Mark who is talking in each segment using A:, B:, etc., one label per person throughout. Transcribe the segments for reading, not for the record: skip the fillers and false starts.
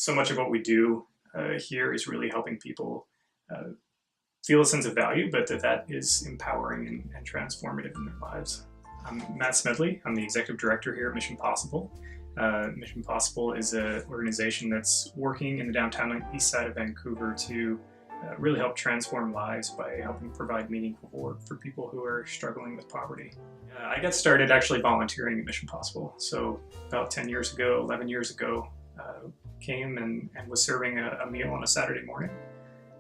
A: So much of what we do here is really helping people uh, feel a sense of value, but that is empowering and transformative in their lives. I'm Matt Smedley. I'm the executive director here at Mission Possible. Mission Possible is an organization that's working in the Downtown Eastside of Vancouver to really help transform lives by helping provide meaningful work for people who are struggling with poverty. I got started actually volunteering at Mission Possible. So about 10 years ago, 11 years ago, came and was serving a meal on a Saturday morning.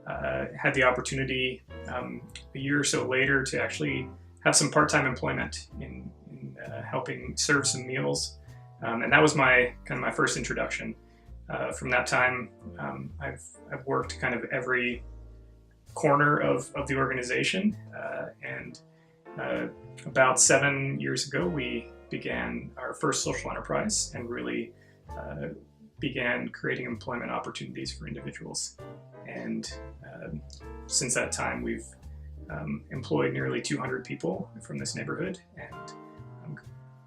A: Had the opportunity a year or so later to actually have some part-time employment in helping serve some meals. And that was my first introduction. From that time, I've worked kind of every corner of the organization, and about 7 years ago, we began our first social enterprise and really began creating employment opportunities for individuals. And since that time, we've employed nearly 200 people from this neighborhood and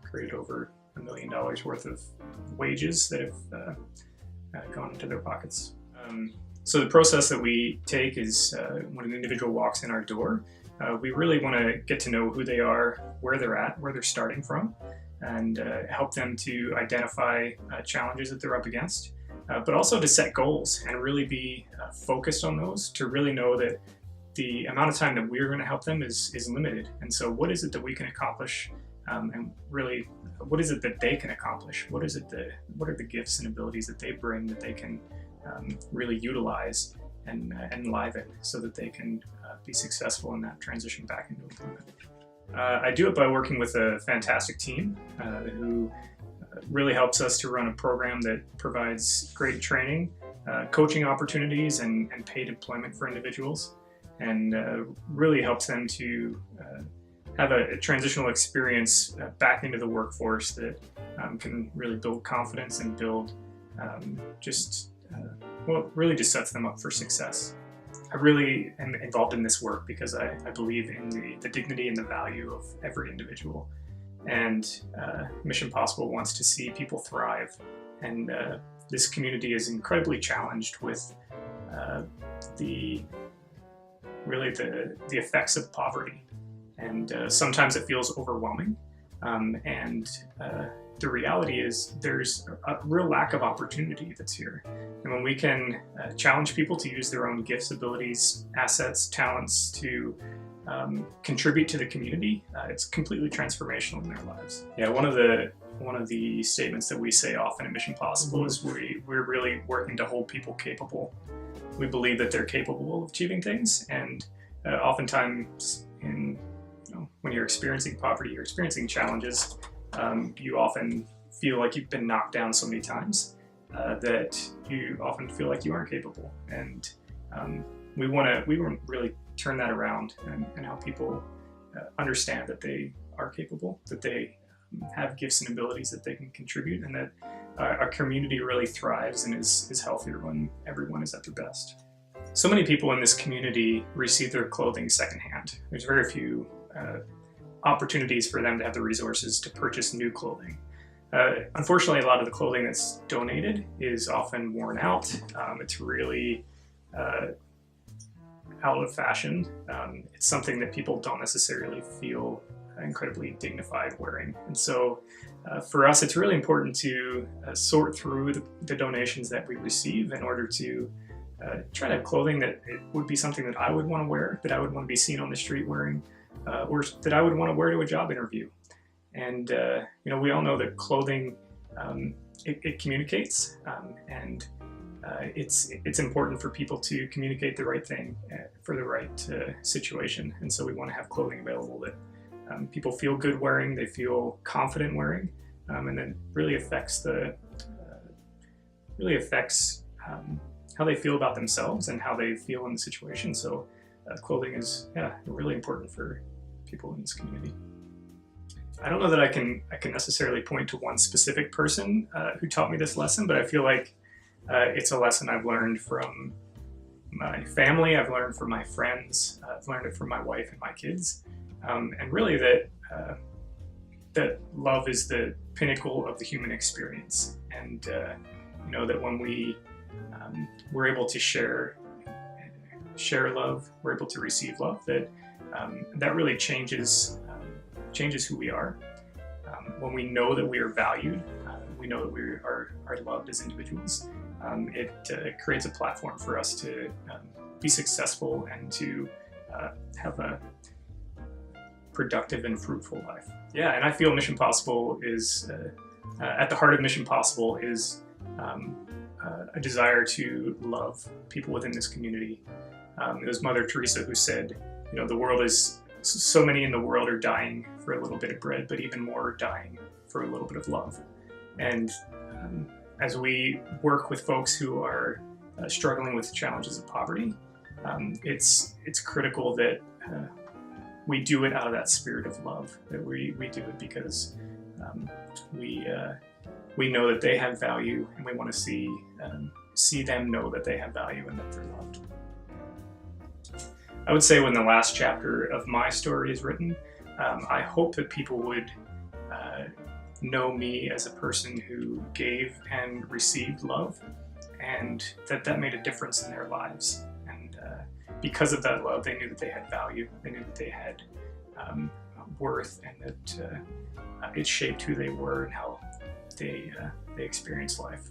A: created over $1 million worth of wages that have gone into their pockets. So the process that we take is when an individual walks in our door, we really want to get to know who they are, where they're at, where they're starting from, and help them to identify challenges that they're up against, but also to set goals and really be focused on those, to really know that the amount of time that we're going to help them is limited. And so what is it that we can accomplish, and really what is it that they can accomplish? What are the gifts and abilities that they bring that they can really utilize and enliven so that they can be successful in that transition back into employment. I do it by working with a fantastic team who really helps us to run a program that provides great training, coaching opportunities, and paid employment for individuals, and really helps them to have a transitional experience back into the workforce that can really build confidence and build really just sets them up for success. I really am involved in this work because I believe in the dignity and the value of every individual. And Mission Possible wants to see people thrive. And this community is incredibly challenged with the effects of poverty. And sometimes it feels overwhelming. The reality is there's a real lack of opportunity that's here. And when we can challenge people to use their own gifts, abilities, assets, talents to contribute to the community, it's completely transformational in their lives. Yeah, one of the statements that we say often at Mission Possible is we're really working to hold people capable. We believe that they're capable of achieving things, and oftentimes when you're experiencing poverty, you're experiencing challenges, you often feel like you've been knocked down so many times that you often feel like you aren't capable. And we want to really turn that around and help people understand that they are capable, that they have gifts and abilities that they can contribute, and that our community really thrives and is healthier when everyone is at their best. So many people in this community receive their clothing secondhand. There's very few opportunities for them to have the resources to purchase new clothing. Unfortunately, a lot of the clothing that's donated is often worn out. It's really out of fashion. It's something that people don't necessarily feel incredibly dignified wearing. And so for us, it's really important to sort through the donations that we receive in order to try to have clothing that it would be something that I would want to wear, that I would want to be seen on the street wearing, or that I would want to wear to a job interview. And we all know that clothing it communicates, and it's important for people to communicate the right thing for the right situation. And so we want to have clothing available that people feel good wearing, they feel confident wearing, and then really affects how they feel about themselves and how they feel in the situation. So clothing is really important for people in this community. I don't know that I can necessarily point to one specific person who taught me this lesson, but I feel like it's a lesson I've learned from my family, I've learned from my friends, I've learned it from my wife and my kids, and really that love is the pinnacle of the human experience, and that when we we're able to share love, we're able to receive love, that really changes who we are. When we know that we are valued, we know that we are loved as individuals, it creates a platform for us to be successful and to have a productive and fruitful life. Yeah, and I feel Mission Possible is, at the heart of Mission Possible is a desire to love people within this community. It was Mother Teresa who said, the world is, so many in the world are dying for a little bit of bread, but even more are dying for a little bit of love. And as we work with folks who are struggling with challenges of poverty, it's critical that we do it out of that spirit of love, that we do it because we know that they have value, and we want to see them know that they have value and that they're loved. I would say when the last chapter of my story is written, I hope that people would know me as a person who gave and received love, and that made a difference in their lives. And because of that love, they knew that they had value, they knew that they had worth, and that it shaped who they were and how they experienced life.